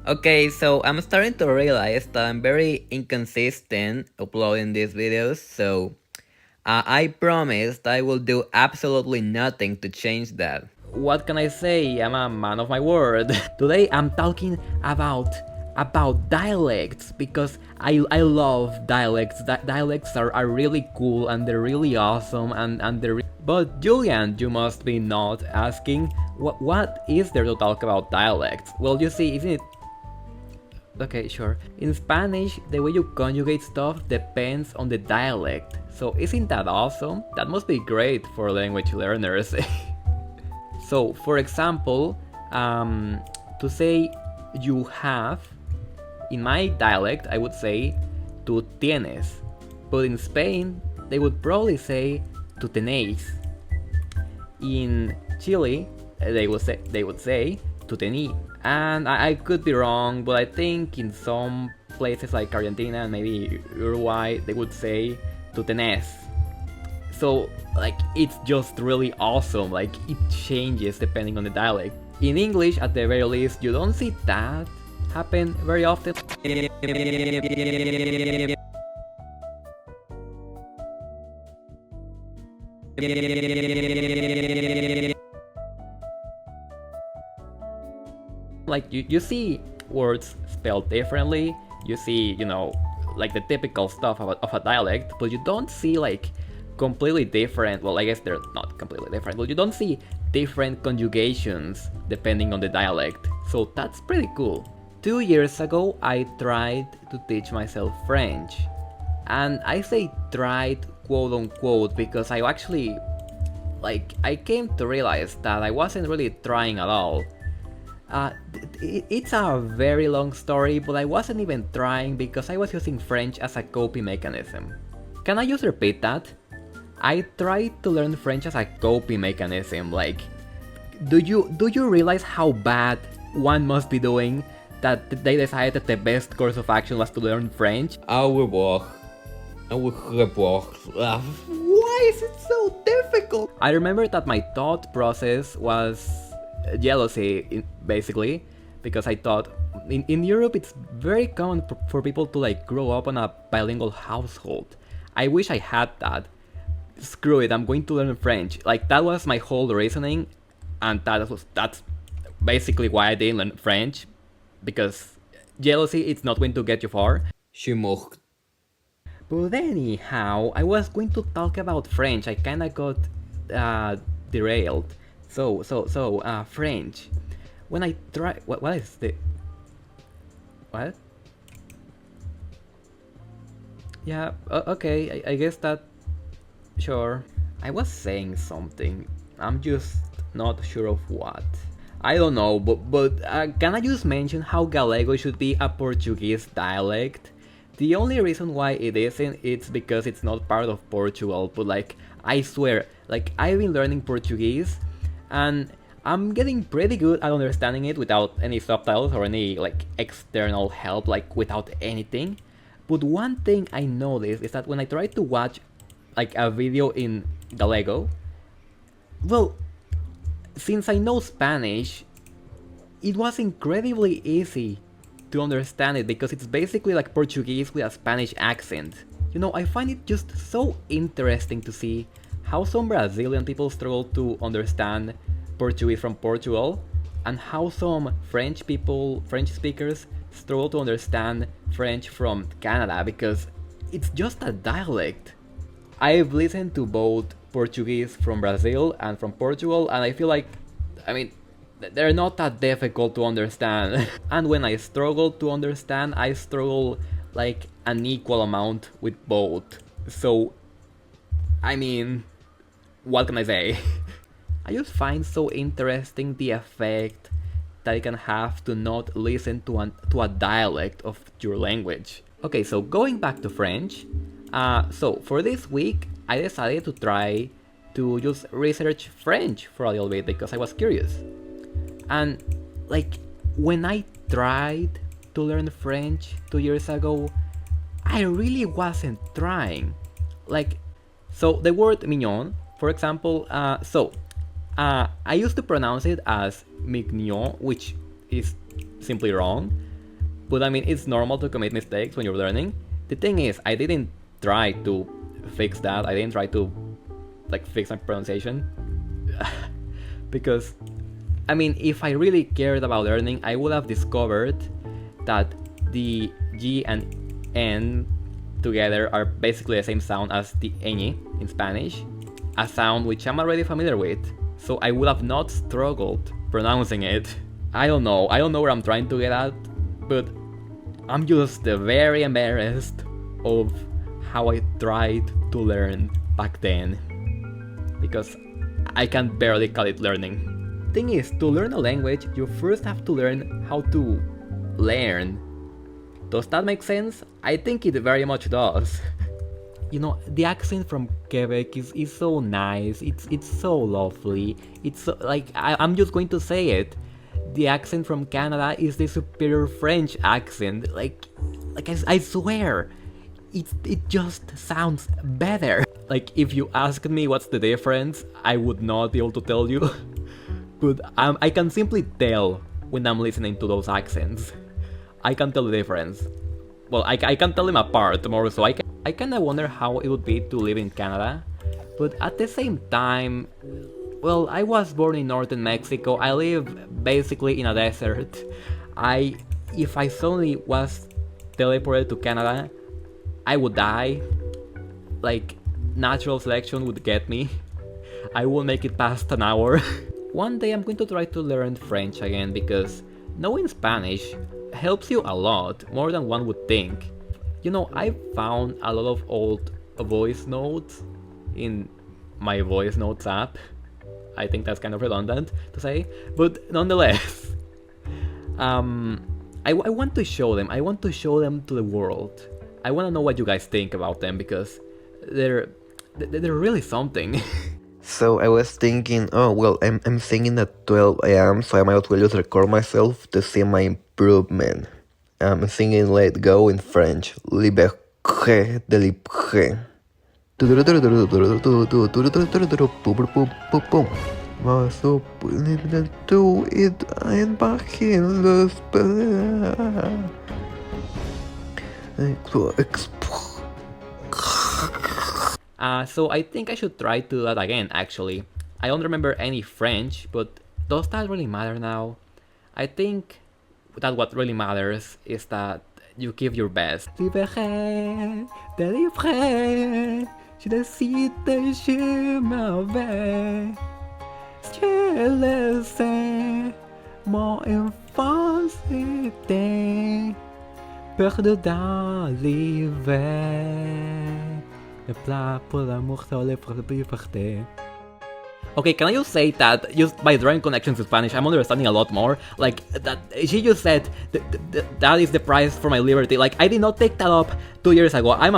Okay, so I'm starting to realize that I'm very inconsistent uploading these videos, so I promised I will do absolutely nothing to change that. What can I say? I'm a man of my word. Today I'm talking about dialects because I love dialects. Dialects are really cool and they're really awesome and but Julian, you must be not asking what is there to talk about dialects? Well, you see, isn't it? Okay, sure. In Spanish, the way you conjugate stuff depends on the dialect. So isn't that awesome? That must be great for language learners. So, for example, to say you have, in my dialect, I would say tú tienes. But in Spain, they would probably say tú tenéis. In Chile, they would say tú tení. And I could be wrong, but I think in some places like Argentina and maybe Uruguay, they would say tú tenés. So, like, it's just really awesome. Like, it changes depending on the dialect. In English, at the very least, you don't see that happen very often. Like, you see words spelled differently, you see, like the typical stuff of a dialect, but you don't see like completely different, well, I guess they're not completely different, but you don't see different conjugations depending on the dialect. So that's pretty cool. 2 years ago, I tried to teach myself French. And I say tried quote unquote because I actually, like, I came to realize that I wasn't really trying at all. It's a very long story, but I wasn't even trying because I was using French as a coping mechanism. Can I just repeat that? I tried to learn French as a coping mechanism. Like, do you realize how bad one must be doing that they decided that the best course of action was to learn French? Why is it so difficult? I remember that my thought process was jealousy, basically, because I thought in Europe it's very common for people to like grow up in a bilingual household. I wish I had that. Screw it, I'm going to learn French. Like, that was my whole reasoning, and that's basically why I didn't learn French, because jealousy, it's not going to get you far. Gemocht. But anyhow, I was going to talk about French. I kinda got derailed. So, French. When I try, what is the, what? Yeah, okay, I guess that, sure. I was saying something. I'm just not sure of what. I don't know, but can I just mention how Galego should be a Portuguese dialect? The only reason why it isn't, it's because it's not part of Portugal, but like, I swear, like, I've been learning Portuguese, and I'm getting pretty good at understanding it without any subtitles or any like external help, like without anything. But one thing I noticed is that when I try to watch like a video in Galego, well, since I know Spanish, it was incredibly easy to understand it because it's basically like Portuguese with a Spanish accent. I find it just so interesting to see how some Brazilian people struggle to understand Portuguese from Portugal, and how some French speakers, struggle to understand French from Canada because it's just a dialect. I've listened to both Portuguese from Brazil and from Portugal, and I feel like, I mean, they're not that difficult to understand. And when I struggle to understand, I struggle like an equal amount with both. So, I mean, what can I say? I just find so interesting the effect that it can have to not listen to a dialect of your language. Okay, so going back to French, so for this week, I decided to try to just research French for a little bit because I was curious. And like, when I tried to learn French 2 years ago, I really wasn't trying. Like, so the word mignon, for example, I used to pronounce it as mignon, which is simply wrong. But I mean, it's normal to commit mistakes when you're learning. The thing is, I didn't try to fix that. I didn't try to like fix my pronunciation. Because, I mean, if I really cared about learning, I would have discovered that the G and N together are basically the same sound as the ñ in Spanish, a sound which I'm already familiar with, so I would have not struggled pronouncing it. I don't know where I'm trying to get at, but I'm just very embarrassed of how I tried to learn back then, because I can barely call it learning. Thing is, to learn a language, you first have to learn how to learn. Does that make sense? I think it very much does. You know, the accent from Quebec is so nice, it's so lovely, it's so, like, I'm just going to say it. The accent from Canada is the superior French accent, like I swear, it just sounds better. Like, if you asked me what's the difference, I would not be able to tell you. But I can simply tell when I'm listening to those accents. I can tell the difference. Well, I can tell them apart more, so I kinda wonder how it would be to live in Canada. But at the same time, well, I was born in northern Mexico. I live basically in a desert. If I suddenly was teleported to Canada, I would die. Like, natural selection would get me. I won't make it past an hour. One day I'm going to try to learn French again, because knowing Spanish helps you a lot, more than one would think. You know, I found a lot of old voice notes in my voice notes app. I think that's kind of redundant to say, but nonetheless, I want to show them. I want to show them to the world. I want to know what you guys think about them, because they're really something. So I was thinking, oh well, I'm singing at 12 a.m., so I might as well just record myself to see my improvement. I'm singing Let Go in French. Liberté de libre. So do it and back in the So I think I should try to do that again, actually. I don't remember any French, but does that really matter now? I think that what really matters is that you give your best. Liberté, délivré, je décide, je m'en vais. Je laissé mon enfance était perdu dans l'hiver. Le plat pour l'amour sur les liberté. Okay, can I just say that just by drawing connections to Spanish, I'm understanding a lot more. Like, that she just said that is the price for my liberty. Like, I did not take that up 2 years ago. I'm